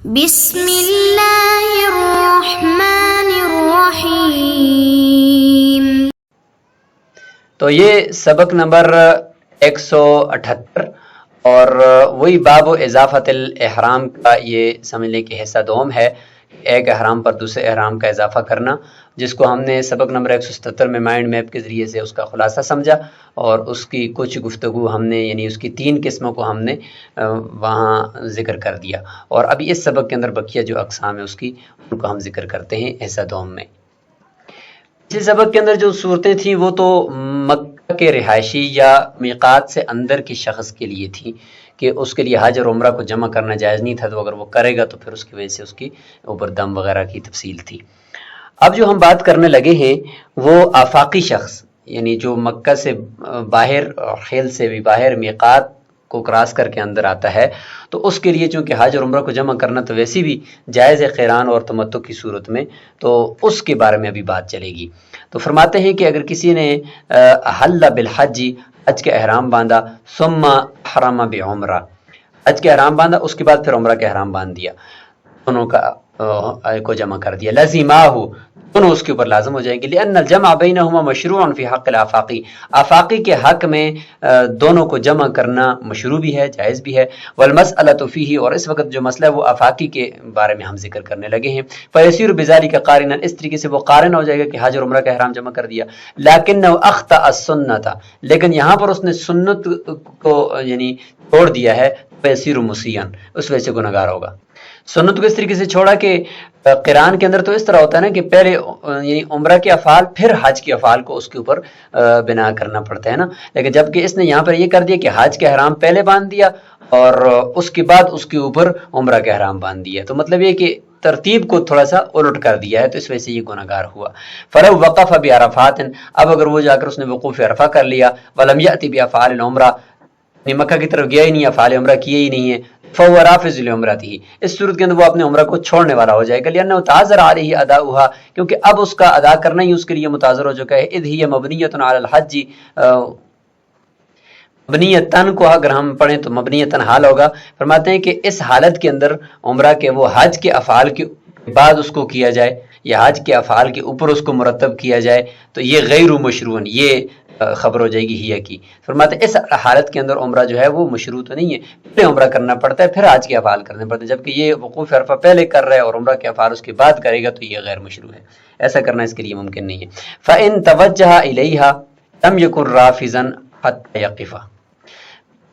بسم اللہ الرحمن الرحیم۔ تو یہ سبق نمبر 178 اور وہی باب و اضافت الاحرام کا یہ سمجھنے کی حصہ دوم ہے، ایک احرام پر دوسرے احرام کا اضافہ کرنا، جس کو ہم نے سبق نمبر 177 میں مائنڈ میپ کے ذریعے سے اس کا خلاصہ سمجھا اور اس کی کچھ گفتگو ہم نے یعنی اس کی 3 قسموں کو ہم نے وہاں ذکر کر دیا، اور ابھی اس سبق کے اندر بقیہ جو اقسام ہے اس کی ان کو ہم ذکر کرتے ہیں حصہ دوم میں۔ پچھلے سبق کے اندر جو صورتیں تھیں وہ تو مکہ کے رہائشی یا میقات سے اندر کی شخص کے لیے تھیں کہ اس کے لیے حج اور عمرہ کو جمع کرنا جائز نہیں تھا، تو اگر وہ کرے گا تو پھر اس کی وجہ سے اس کی اوپر دم وغیرہ کی تفصیل تھی۔ اب جو ہم بات کرنے لگے ہیں وہ آفاقی شخص، یعنی جو مکہ سے باہر اور خیل سے بھی باہر میقات کو کراس کر کے اندر آتا ہے، تو اس کے لیے چونکہ حج اور عمرہ کو جمع کرنا تو ویسے بھی جائز ہے قران اور تمتع کی صورت میں، تو اس کے بارے میں ابھی بات چلے گی۔ تو فرماتے ہیں کہ اگر کسی نے حل بالحج، حج کے احرام باندھا، ثم احرم بعمرہ، حج کے احرام باندھا اس کے بعد پھر عمرہ کے احرام باندھ دیا، دونوں کا کو جمع کر دیا، لزمہ دونوں اس کے اوپر لازم ہو جائیں گے، لأن الجمع بینہما مشروع فی حق الآفاقی، آفاقی کے حق میں دونوں کو جمع کرنا مشروع بھی ہے، جائز بھی ہے، والمسألۃ فیہ، اور اس وقت جو مسئلہ ہے وہ آفاقی کے بارے میں ہم ذکر کرنے لگے ہیں، فیصیر بذلک قارنا، اس طریقے سے وہ قارن ہو جائے گا کہ حج اور عمرہ کا احرام جمع کر دیا، لیکنہ اخطأ السنۃ، لیکن یہاں پر اس نے سنت کو یعنی چھوڑ دیا ہے، فیصیر مسیئا، اس وجہ سے گنہگار ہوگا۔ سنت کو اس طریقے سے چھوڑا کہ قران کے اندر تو اس طرح ہوتا ہے نا کہ پہلے یعنی عمرہ کے افعال پھر حج کے افعال کو اس کے اوپر بنا کرنا پڑتا ہے نا، لیکن جبکہ اس نے یہاں پر یہ کر دیا کہ حج کا احرام پہلے باندھ دیا اور اس کے بعد اس کے اوپر عمرہ کا احرام باندھ دیا، تو مطلب یہ کہ ترتیب کو تھوڑا سا الٹ کر دیا ہے، تو اس وجہ سے یہ گنہگار ہوا۔ فلو وقف بعرفات، اب اگر وہ جا کر اس نے وقوف عرفہ کر لیا، ولم یأتی بافعال العمرہ، مکہ کی طرف گیا ہی نہیں، افعال عمرہ کیے ہی نہیں ہے، فهو رافض لعمرته، اس صورت کے اندر وہ اپنے عمرہ کو چھوڑنے والا ہو جائے گا، لأنه تعذر علیہ اداؤها، کیونکہ اب اس کا ادا کرنا ہی اس کے لیے متعذر ہو چکا ہے، اذ ہی مبنیۃ علی الحج، مبنیتن کو اگر ہم پڑھیں تو مبنیتن حال ہوگا، فرماتے ہیں کہ اس حالت کے اندر عمرہ کے وہ حج کے افعال کے بعد اس کو کیا جائے یا حج کے افعال کے اوپر اس کو مرتب کیا جائے تو یہ غیر مشروع، یہ خبر ہو جائے گی ہی کی۔ فرماتے ہیں اس حالت کے اندر عمرہ جو ہے وہ مشروع تو نہیں ہے، پہلے عمرہ کرنا پڑتا ہے پھر حج کے افعال کرنے پڑتے ہیں، جبکہ یہ وقوف عرفہ پہلے کر رہا ہے اور عمرہ کے افعال اس کے بعد کرے گا تو یہ غیر مشروع ہے، ایسا کرنا اس کے لیے ممکن نہیں ہے۔ فإن توجہ الیہا لم یکن رافضا حتی یقف،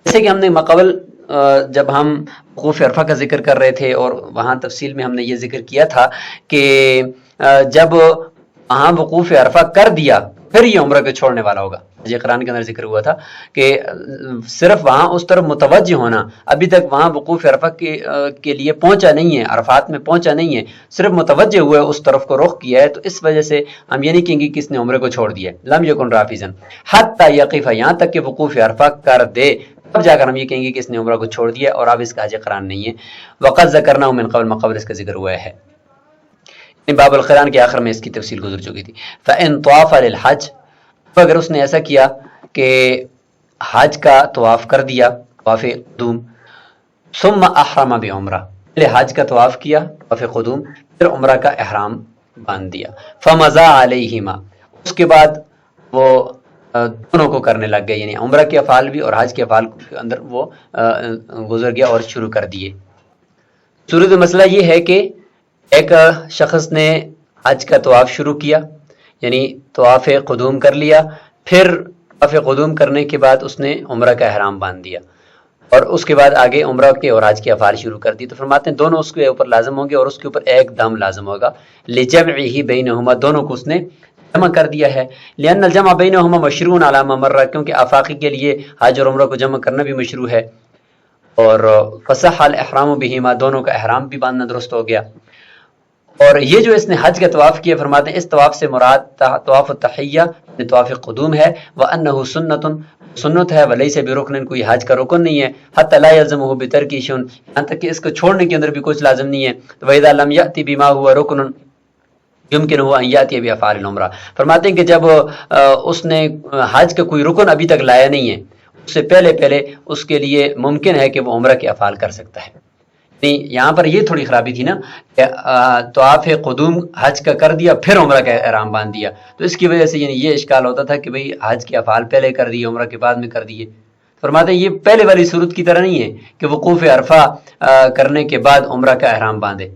جیسے کہ ہم نے مقبل جب ہم وقوف عرفہ کا ذکر کر رہے تھے اور وہاں تفصیل میں ہم نے یہ ذکر کیا تھا کہ جب وہاں وقوف عرفہ کر دیا پھر یہ عمرہ کو چھوڑنے والا ہوگا، یہ قرآن کے اندر ذکر ہوا تھا کہ صرف وہاں اس طرف متوجہ ہونا، ابھی تک وہاں وقوف عرفہ کے لیے پہنچا نہیں ہے، عرفات میں پہنچا نہیں ہے، صرف متوجہ ہوا ہے، اس طرف کو رخ کیا ہے، تو اس وجہ سے ہم یہ نہیں کہیں گے کہ اس نے عمرے کو چھوڑ دیا ہے، لم یکن رافضا حتی یقف، یہاں تک کہ وقوف عرفہ کر دے تب جا کر ہم یہ کہیں گے کہ اس نے عمرہ کو چھوڑ دیا اور اب اس کا حج قران نہیں ہے۔ وقد ذکرنا من قبل، مقبل اس کا ذکر ہوا ہے، باب القران کے آخر میں اس کی تفصیل گزر چکی تھی۔ فإن طاف للحج، اگر اس نے ایسا کیا کہ حج کا طواف کر دیا، طواف قدوم، ثم احرم بعمرہ، پہلے حج کا طواف کیا طواف قدوم پھر عمرہ کا احرام باندھ دیا، فمضى علیہما، اس کے بعد وہ دونوں کو کرنے لگ گئے، یعنی عمرہ کے افعال بھی اور حج کے افعال کے اندر وہ گزر گیا اور شروع کر دیے۔ صورت مسئلہ یہ ہے کہ ایک شخص نے حج کا طواف شروع کیا، یعنی طواف قدوم کر لیا، پھر طواف قدوم کرنے کے بعد اس نے عمرہ کا احرام باندھ دیا اور اس کے بعد آگے عمرہ کے اور حج کے افعال شروع کر دی، تو فرماتے ہیں دونوں اس کے اوپر لازم ہوں گے اور اس کے اوپر ایک دم لازم ہوگا، لجمعہ بینہما، دونوں کو اس نے جمع کر دیا ہے، لأن الجمع بینہما مشروع علی ما مر، کیونکہ آفاقی کے لیے حج اور عمرہ کو جمع کرنا بھی مشروع ہے، اور فصح الاحرام بہما، دونوں کا احرام بھی باندھنا درست ہو گیا۔ اور یہ جو اس نے حج کا طواف کیا، فرماتے ہیں اس طواف سے مراد طواف التحیہ طواف قدوم ہے، وانہ سنت ہے، ولیس برکن، کوئی حج کا رکن نہیں ہے، حتی لا یلزمہ بترک شیء، یہاں تک کہ اس کو چھوڑنے کے اندر بھی کچھ لازم نہیں ہے، وَإِذَا لَمْ يَأْتِ بِمَا هُوَ رُكْنٌ يُمْكِنُهُ أَنْ يَأْتِيَ بِأَفْعَالِ الْعُمْرَہ، فرماتے ہیں کہ جب اس نے حج کا کوئی رکن ابھی تک لایا نہیں ہے، اس سے پہلے اس کے لیے ممکن ہے کہ وہ عمرہ کے افعال کر سکتا ہے، یہاں پر یہ تھوڑی خرابی تھی نا کہ طواف قدوم حج کا کر دیا پھر عمرہ کا احرام باندھ دیا، تو اس کی وجہ سے یعنی یہ اشکال ہوتا تھا کہ بھئی حج کے افعال پہلے کر دیے عمرہ کے بعد میں کر دیے۔ فرماتے ہیں یہ پہلے والی صورت کی طرح نہیں ہے کہ وقوف عرفہ کرنے کے بعد عمرہ کا احرام باندھے،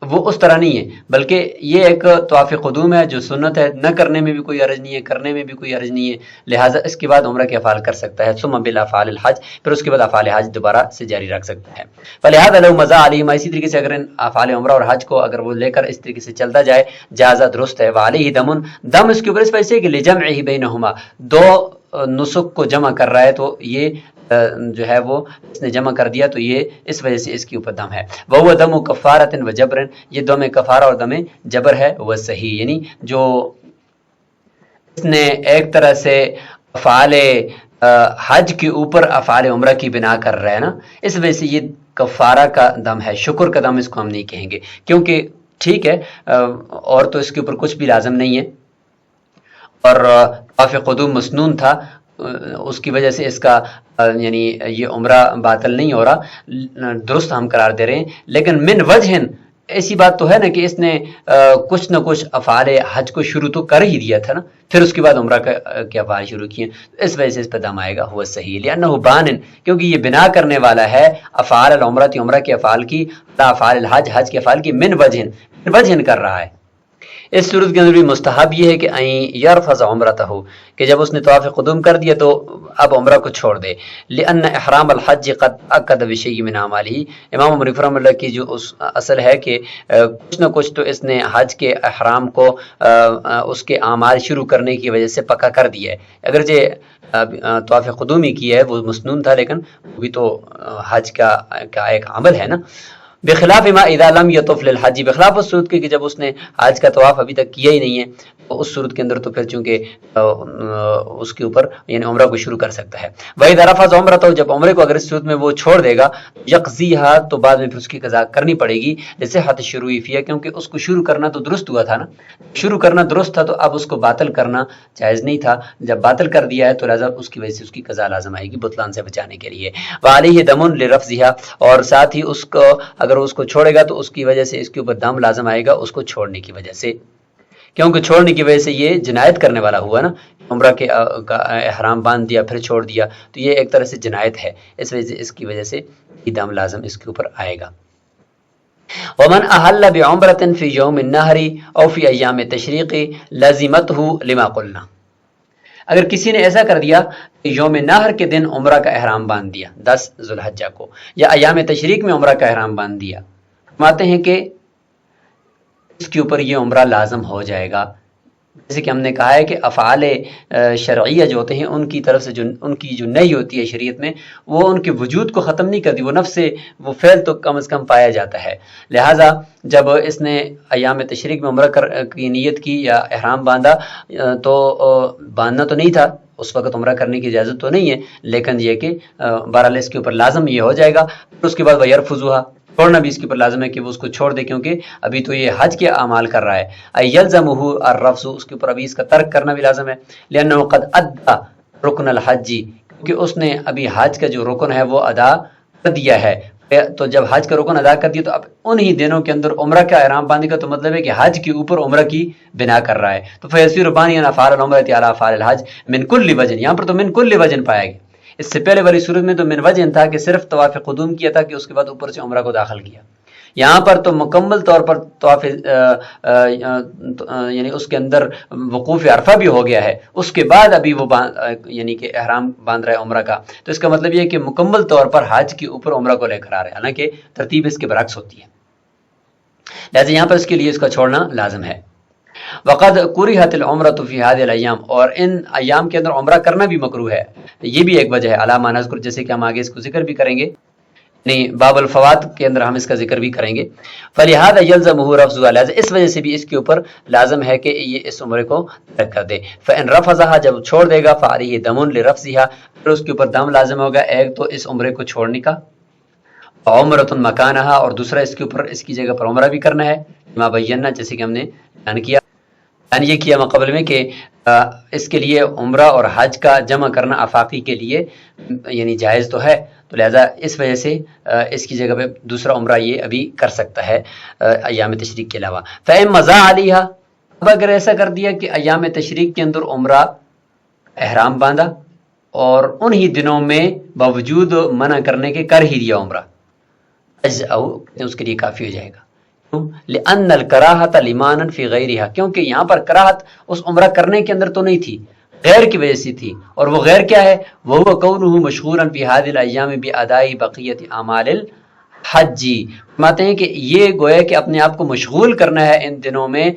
وہ اس طرح نہیں ہے، بلکہ یہ ایک طواف قدوم ہے جو سنت ہے، نہ کرنے میں بھی کوئی حرج نہیں ہے، کرنے میں بھی کوئی حرج نہیں ہے، لہٰذا اس کے بعد عمرہ کے افعال کر سکتا ہے، ثم بالافعال الحج، پھر اس کے بعد افعال حج دوبارہ سے جاری رکھ سکتا ہے۔ فلہذا لو مزا علیہما، اسی طریقے سے اگر ان افعال عمرہ اور حج کو اگر وہ لے کر اس طریقے سے چلتا جائے جازہ درست ہے، وعلیہ دم، دم اس کے اوپر اس وجہ سے کہ لجمعہ بینہما، دو نسک کو جمع کر رہا ہے تو یہ جو ہے وہ اس نے جمع کر دیا تو یہ اس وجہ سے اس کے اوپر دم ہے۔ وہ دم کفارۃ و جبر، یہ دم کفارہ اور دم جبر ہے، وہ صحیح، یعنی جو اس نے ایک طرح سے افعال حج کے اوپر افعال عمرہ کی بنا کر رہا ہے نا، اس وجہ سے یہ کفارہ کا دم ہے، شکر کا دم اس کو ہم نہیں کہیں گے، کیونکہ ٹھیک ہے اور تو اس کے اوپر کچھ بھی لازم نہیں ہے، اور طواف قدوم مسنون تھا، اس کی وجہ سے اس کا یعنی یہ عمرہ باطل نہیں ہو رہا، درست ہم قرار دے رہے ہیں، لیکن من وجہن ایسی بات تو ہے نا کہ اس نے کچھ نہ کچھ افعال حج کو شروع تو کر ہی دیا تھا نا، پھر اس کے بعد عمرہ کے افعال شروع کیے، اس وجہ سے اس پہ دم آئے گا، ہوا صحیح، لأنہ بانن، کیونکہ یہ بنا کرنے والا ہے افعال العمرہ عمرہ کے افعال کی، افعال الحج حج کے افعال کی، من وجہن کر رہا ہے۔ اس صورت کے اندر بھی مستحب یہ ہے کہ یرفض عمرتہ، کہ جب اس نے طواف قدوم کر دیا تو اب عمرہ کو چھوڑ دے، لأن احرام الحج قد اکد بشیء من اعمالہ، امام ابو حنیفہ رحمۃ اللہ کی جو اصل ہے کہ کچھ نہ کچھ تو اس نے حج کے احرام کو اس کے اعمال شروع کرنے کی وجہ سے پکا کر دیا ہے، اگرچہ طواف قدوم ہی کیا ہے وہ مسنون تھا، لیکن وہ بھی تو حج کا ایک عمل ہے نا۔ بخلاف ما اذا لم يطف للحج، بخلاف اس صورت کے کہ جب اس نے حج کا طواف ابھی تک کیا ہی نہیں ہے، تو اس صورت کے اندر تو پھر چونکہ اس کے اوپر یعنی عمرہ کو شروع کر سکتا ہے۔ وَإِذَا رَفَضَ عُمْرَتَهُ، جب عمرے کو اگر اس صورت میں وہ چھوڑ دے گا، يَقْضِيهَا، تو بعد میں پھر اس کی قضا کرنی پڑے گی، لِصِحَّةِ الشُّرُوعِ فِيهَا، کیونکہ اس کو شروع کرنا تو درست ہوا تھا نا، شروع کرنا درست تھا، تو اب اس کو باطل کرنا جائز نہیں تھا، جب باطل کر دیا ہے تو لہذا اس کی وجہ سے اس کی قضا لازم آئے گی بطلان سے بچانے کے لیے۔ وَعَلَيْهِ دَمٌ لِرَفْضِهَا، اور ساتھ ہی اس کو اگر اس کو چھوڑے گا تو اس کی وجہ سے اس کے اوپر دم لازم آئے گا، اس کو چھوڑنے کی وجہ سے، کیونکہ چھوڑنے کی وجہ سے یہ جنایت کرنے والا ہوا نا، عمرہ کے احرام باندھ دیا پھر چھوڑ دیا، تو یہ ایک طرح سے جنایت ہے، اس وجہ سے اس کی وجہ سے یہ دم لازم اس کے اوپر آئے گا۔ ومن احل بعمرۃ فی یوم النحر او فی ایام التشریق لازمته لما قلنا، اگر کسی نے ایسا کر دیا کہ یوم نحر کے دن عمرہ کا احرام باندھ دیا 10 ذو الحجہ کو، یا ایام تشریق میں عمرہ کا احرام باندھ دیا، فرماتے ہیں کہ اس کے اوپر یہ عمرہ لازم ہو جائے گا، جیسے کہ ہم نے کہا ہے کہ افعال شرعیہ جو ہوتے ہیں ان کی طرف سے جو ان کی جو نہی ہوتی ہے شریعت میں، وہ ان کے وجود کو ختم نہیں کرتی، وہ نفس سے وہ فعل تو کم از کم پایا جاتا ہے، لہٰذا جب اس نے ایام تشریق میں عمرہ کی نیت کی یا احرام باندھا، تو باندھنا تو نہیں تھا اس وقت، عمرہ کرنے کی اجازت تو نہیں ہے، لیکن یہ کہ بہرحال اس کے اوپر لازم یہ ہو جائے گا، پھر اس کے بعد وَيَرْفُضُهَا، چھوڑنا بھی اس کے اوپر لازم ہے کہ وہ اس کو چھوڑ دے، کیونکہ ابھی تو یہ حج کے اعمال کر رہا ہے، يَلْزَمُهُ الرَّفْضُ، اس کے اوپر ابھی اس کا ترک کرنا بھی لازم ہے، لأنه قد أدى رکن الحج، کیونکہ اس نے ابھی حج کا جو رکن ہے وہ ادا کر دیا ہے، تو جب حج کا رکن ادا کر دیا تو اب انہی دنوں کے اندر عمرہ کا احرام باندھنے کا تو مطلب ہے کہ حج کے اوپر عمرہ کی بنا کر رہا ہے، تو فَيَصِيرُ بَانِيًا أَفْعَالَ الْعُمْرَةِ عَلَىٰ أَفْعَالِ الْحَجِّ مِنْ كُلِّ وَجْهٍ، یہاں پر تو من کل وجن پایا گیا، اس سے پہلے والی صورت میں تو من وجن تھا کہ صرف طواف قدوم کیا تھا کہ اس کے بعد اوپر سے عمرہ کو داخل کیا، یہاں پر تو مکمل طور پر طواف یعنی اس کے اندر وقوف عرفہ بھی ہو گیا ہے، اس کے بعد ابھی وہ یعنی کہ احرام باندھ رہا ہے عمرہ کا، تو اس کا مطلب یہ ہے کہ مکمل طور پر حج کے اوپر عمرہ کو لے کر آ رہا ہے، حالانکہ ترتیب اس کے برعکس ہوتی ہے، لہٰذا یہاں پر اس کے لیے اس کا چھوڑنا لازم ہے۔ وقد کرہت العمرۃ فی هذه الايام، اور ان ایام کے اندر عمرہ کرنا بھی مکروہ ہے، یہ بھی ایک وجہ ہے، علی ما نذکر، جیسے کہ ہم آگے اس کو ذکر بھی کریں گے، نہیں باب الفوات کے اندر ہم اس کا ذکر بھی کریں گے، فلہذا یلزمہ رفضها، لہذا اس وجہ سے بھی اس کے اوپر لازم ہے کہ یہ اس عمرے کو ترک کر دے، فان رفضها، جب چھوڑ دے گا، فعلیہ دم لرفضها، پھر اس کے اوپر دم لازم ہوگا، ایک تو اس عمرے کو چھوڑنے کا، عمرۃ مکانہا، اور دوسرا اس کے اوپر اس کی جگہ پر عمرہ بھی کرنا ہے، ما بینا، جیسے کہ ہم نے بیان کیا، یعنی یہ کیا مقابل میں کہ اس کے لیے عمرہ اور حج کا جمع کرنا آفاقی کے لیے یعنی جائز تو ہے، تو لہذا اس وجہ سے اس کی جگہ پہ دوسرا عمرہ یہ ابھی کر سکتا ہے ایام تشریق کے علاوہ۔ فَإِن مَضَىٰ عَلَيْهَا، اب اگر ایسا کر دیا کہ ایام تشریق کے اندر عمرہ احرام باندھا اور انہی دنوں میں باوجود منع کرنے کے کر ہی دیا عمرہ، اس کے لیے کافی ہو جائے گا۔ لِأَنَّ الْكَرَاهَةَ لِمَانًا فِي غَيْرِهَا، کیونکہ یہاں پر کراہت اس عمرہ کرنے کے اندر تو نہیں تھی، غیر کی وجہ سے تھی، اور وہ غیر کیا ہے؟ وَهُوَ كَوْنُهُ مَشْغُولًا فِي هَذِهِ الْأَيَّامِ بِأَدَاءِ بَقِيَّةِ أَعْمَالِ الْحَجِّ، فرماتے ہیں کہ یہ گویا کہ اپنے آپ کو مشغول کرنا ہے ان دنوں میں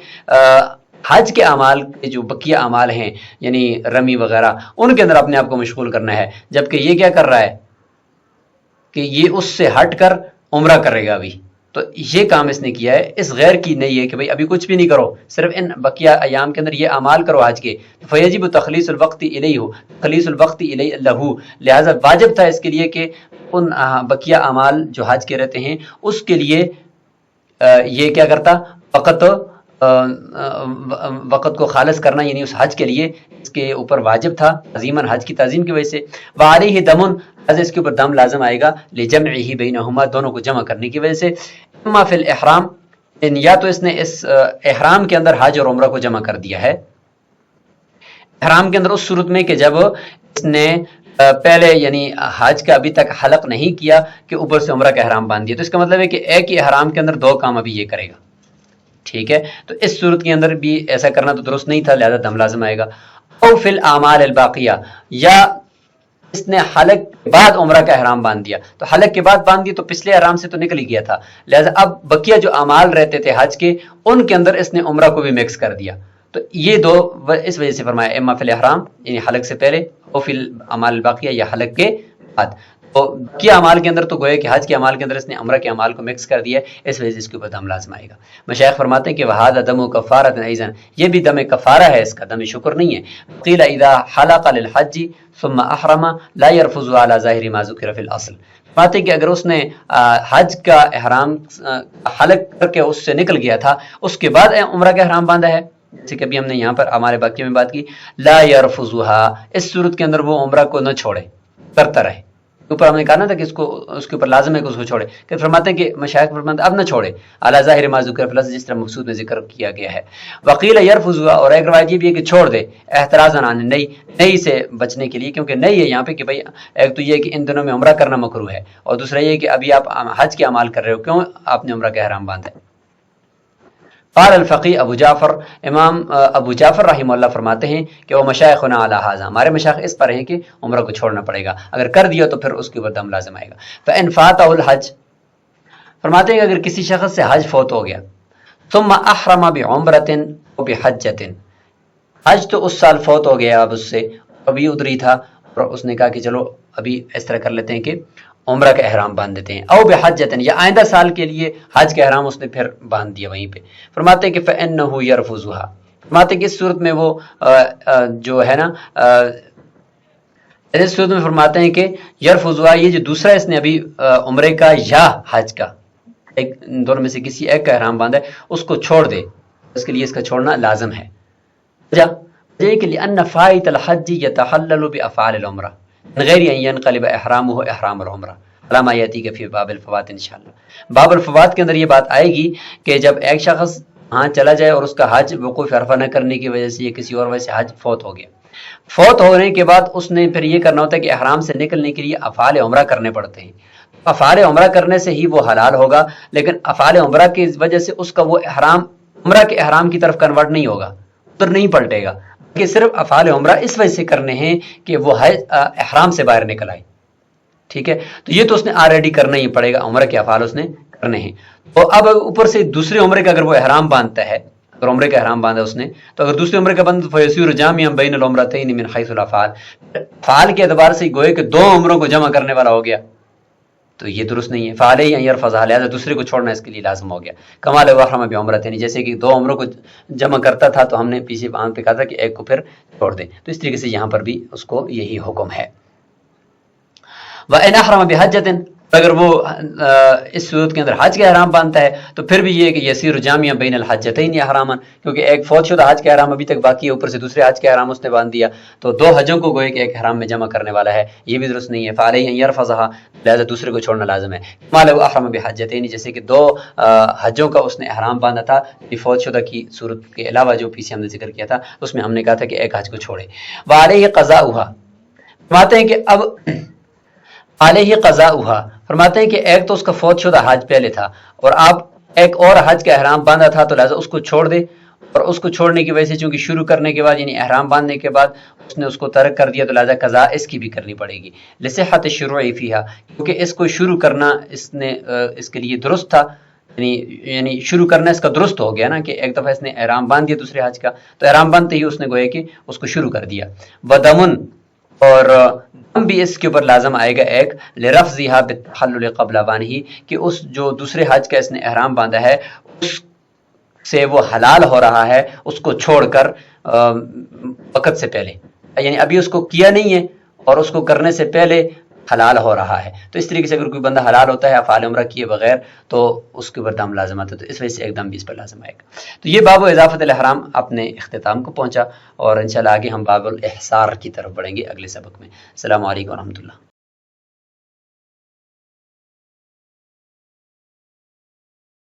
حج کے اعمال کے جو بقیہ اعمال ہیں یعنی رمی وغیرہ، ان کے اندر اپنے آپ کو مشغول کرنا ہے، جبکہ یہ کیا کر رہا ہے کہ یہ اس سے ہٹ کر عمرہ کرے گا ابھی، تو یہ کام اس نے کیا ہے، اس غیر کی نہیں ہے کہ بھئی ابھی کچھ بھی نہیں کرو، صرف ان بقیہ ایام کے اندر یہ اعمال کرو حج کے، فیجب تخلیص الوقت الیہ، تخلیص الوقت الیہ لہو، لہذا واجب تھا اس کے لیے کہ ان بقیہ اعمال جو حج کے رہتے ہیں اس کے لیے یہ کیا کرتا، وقت کو خالص کرنا، یعنی اس حج کے لیے اس کے اوپر واجب تھا تعظیماً، حج کی تعظیم کی وجہ سے۔ وعلیہ دمن، اس کے اوپر دم لازم آئے گا، لجمعہ بینہما، دونوں کو جمع کرنے کی وجہ سے۔ اما فی الاحرام، یا تو اس نے اس احرام کے اندر حج اور عمرہ کو جمع کر دیا ہے، احرام کے اندر اس صورت میں کہ جب اس نے پہلے یعنی حج کا ابھی تک حلق نہیں کیا کہ اوپر سے عمرہ کا احرام باندھ دیا، تو اس کا مطلب ہے کہ ایک ہی احرام کے اندر دو کام ابھی یہ کرے گا، ٹھیک ہے، تو اس صورت کے اندر بھی ایسا کرنا تو درست نہیں تھا، لہذا دم لازم آئے گا۔ او فی الاعمال الباقیہ، یا اس نے حلق کے بعد عمرہ کا احرام باندھ دیا، تو حلق کے بعد باندھ دیا تو پچھلے احرام سے تو نکل ہی گیا تھا، لہذا اب بقیہ جو اعمال رہتے تھے حج کے ان کے اندر اس نے عمرہ کو بھی مکس کر دیا، تو یہ دو اس وجہ سے فرمایا اما فی الاحرام یعنی حلق سے پہلے، او فی الاعمال الباقیہ یا حلق کے بعد، تو بقیہ اعمال کے اندر تو گویا کہ حج کے اعمال کے اندر اس نے عمرہ کے اعمال کو مکس کر دیا ہے، اس وجہ سے اس کے اوپر دم لازم آئے گا۔ مشائخ فرماتے ہیں کہ وہذا دم کفارۃ ایضا، یہ بھی دم کفارہ ہے، اس کا دم شکر نہیں ہے۔ قیل اذا حلق للحج ثم احرم لا يرفض على ظاہر ما ذکر فی الاصل، فرماتے ہیں کہ اگر اس نے حج کا احرام حلق کر کے اس سے نکل گیا تھا، اس کے بعد عمرہ کا احرام باندھا ہے، جیسے کہ ابھی ہم نے یہاں پر ہمارے باقی میں بات کی، لا يرفضها، اس صورت کے اندر وہ عمرہ کو نہ چھوڑے، کرتا رہے، اوپر ہم نے کہا نا تھا کہ اس کے اوپر لازم ہے کہ اس کو چھوڑے، کہ فرماتے ہیں کہ مشائخ فرماتے ہیں اب نہ چھوڑے، اعلی ظاہر ما ذکر فی الاصل، جس طرح مقصود میں ذکر کیا گیا ہے۔ وقیل یرفضها، اور ایک روایت یہ بھی ہے کہ چھوڑ دے، احترازا عن نئی سے بچنے کے لیے، کیونکہ نئی ہے یہاں پہ کہ بھائی ایک تو یہ کہ ان دنوں میں عمرہ کرنا مکروہ ہے، اور دوسرا یہ کہ ابھی آپ حج کے اعمال کر رہے ہو، کیوں آپ نے عمرہ کا احرام باندھا ہے۔ قال الفقی ابو جعفر، امام ابو جعفر رحمہ اللہ فرماتے ہیں کہ وہ مشائخنا علی ھذا، ہمارے مشائخ اس پر ہیں کہ عمرہ کو چھوڑنا پڑے گا، اگر کر دیا تو پھر اس کے اوپر دم لازم آئے گا۔ فإن فاتہ الحج، فرماتے ہیں کہ اگر کسی شخص سے حج فوت ہو گیا، ثم احرم بعمرۃ وبحجۃ، حج تو اس سال فوت ہو گیا، اب اس سے ابھی ادھر ہی تھا، اور اس نے کہا کہ چلو ابھی اس طرح کر لیتے ہیں کہ عمرہ کا احرام باندھ دیتے ہیں، او بحجۃ، یا آئندہ سال کے لیے حج کا احرام اس نے پھر باندھ دیا وہیں پہ، فرماتے ہیں کہ فإنہ یرفضها، فرماتے ہیں کہ اس صورت میں وہ جو ہے نا اس صورت میں فرماتے ہیں کہ یرفضها، یہ جو دوسرا اس نے ابھی عمرے کا یا حج کا ایک دونوں میں سے کسی ایک کا احرام باندھا ہے، اس کو چھوڑ دے، اس کے لیے اس کا چھوڑنا لازم ہے۔ وجہ کہ لأن فائت الحج يتحلل بأفعال العمرہ من غیر ان ينقلب احرامه احرام العمرہ، علامہ یاتی کے فی باب الفوات انشاءاللہ۔ باب الفوات کے اندر یہ بات آئے گی کہ جب ایک شخص وہاں چلا جائے اور اس کا حج وقوف عرفہ نہ کرنے کی وجہ سے یا کسی اور وجہ سے حج فوت ہو گیا، فوت ہونے کے بعد اس نے پھر یہ کرنا ہوتا ہے کہ احرام سے نکلنے کے لیے افعال عمرہ کرنے پڑتے ہیں، افعال عمرہ کرنے سے ہی وہ حلال ہوگا، لیکن افعال عمرہ کی وجہ سے اس کا وہ احرام عمرہ کے احرام کی طرف کنورٹ نہیں ہوگا، ادھر نہیں پلٹے گا، کہ صرف افعال عمرہ اس وجہ سے کرنے ہیں کہ وہ احرام سے باہر نکل آئے، ٹھیک ہے، تو یہ تو اس نے آلریڈی کرنا ہی پڑے گا، عمرہ کے افعال اس نے کرنے ہیں، تو اب اوپر سے دوسرے عمرے کا اگر وہ احرام باندھتا ہے، اگر عمرے کا احرام باندھا اس نے، تو اگر دوسرے عمرے کا بند فیصور جامعا بین العمرتین من حیث الافعال، فعال کے اعتبار سے گوئے کہ دو عمروں کو جمع کرنے والا ہو گیا، تو یہ درست نہیں ہے، فعلیہ ان یرفضها، لہذا دوسرے کو چھوڑنا اس کے لیے لازم ہو گیا۔ کما لو احرم بعمرتین، جیسے کہ دو عمروں کو جمع کرتا تھا تو ہم نے پیچھے وہاں پہ کہا تھا کہ ایک کو پھر چھوڑ دے، تو اس طریقے سے یہاں پر بھی اس کو یہی حکم ہے۔ وَإِنْ أَحْرَمَ بِحَجَّةٍ، اگر وہ اس صورت کے اندر حج کا احرام باندھتا ہے تو پھر بھی یہ کہ یسیر جامعہ بین الحجتین احراما، کیونکہ ایک فوت شدہ حج کا احرام ابھی تک باقی ہے، اوپر سے دوسرے حج کا احرام اس نے باندھ دیا، تو دو حجوں کو گوئے کہ ایک احرام میں جمع کرنے والا ہے، یہ بھی درست نہیں ہے۔ فعلیہ ان یرفضھا، لہذا دوسرے کو چھوڑنا لازم ہے۔ ما لو احرم بحجتین، جیسے کہ دو حجوں کا اس نے احرام باندھا تھا، فوت شدہ کی صورت کے علاوہ جو پیچھے ہم نے ذکر کیا تھا اس میں ہم نے کہا تھا کہ ایک حج کو چھوڑے۔ وعلیہ قضاؤھا، فرماتے ہیں کہ اب علیہ قضاؤھا، فرماتے ہیں کہ ایک تو اس کا فوت شدہ حج پہلے تھا اور آپ ایک اور حج کا احرام باندھا تھا، تو لہذا اس کو چھوڑ دے، اور اس کو چھوڑنے کی وجہ سے چونکہ شروع کرنے کے بعد یعنی احرام باندھنے کے بعد اس نے اس کو ترک کر دیا، تو لہذا قضا اس کی بھی کرنی پڑے گی، لصحت الشروع فیہا، کیونکہ اس کو شروع کرنا اس کے لیے درست تھا، یعنی شروع کرنا اس کا درست ہو گیا نا، کہ ایک دفعہ اس نے احرام باندھ دیا دوسرے حج کا، تو احرام باندھتے ہی اس نے گویا کہ اس کو شروع کر دیا۔ ودمن، اور دم بھی اس کے اوپر لازم آئے گا ایک، لرفضھا بالتحلل قبل اوانہ، کہ اس جو دوسرے حج کا اس نے احرام باندھا ہے اس سے وہ حلال ہو رہا ہے اس کو چھوڑ کر وقت سے پہلے، یعنی ابھی اس کو کیا نہیں ہے اور اس کو کرنے سے پہلے حلال ہو رہا ہے، تو اس طریقے سے اگر کوئی بندہ حلال ہوتا ہے افعال عمرہ کیے بغیر تو اس کے اوپر دم لازم آتا ہے، تو اس وجہ سے ایک دم بھی اس پر لازم آئے گا۔ تو یہ باب اضافت الاحرام اپنے اختتام کو پہنچا، اور انشاءاللہ آگے ہم باب الاحصار کی طرف بڑھیں گے اگلے سبق میں۔ السلام علیکم ورحمۃ اللہ۔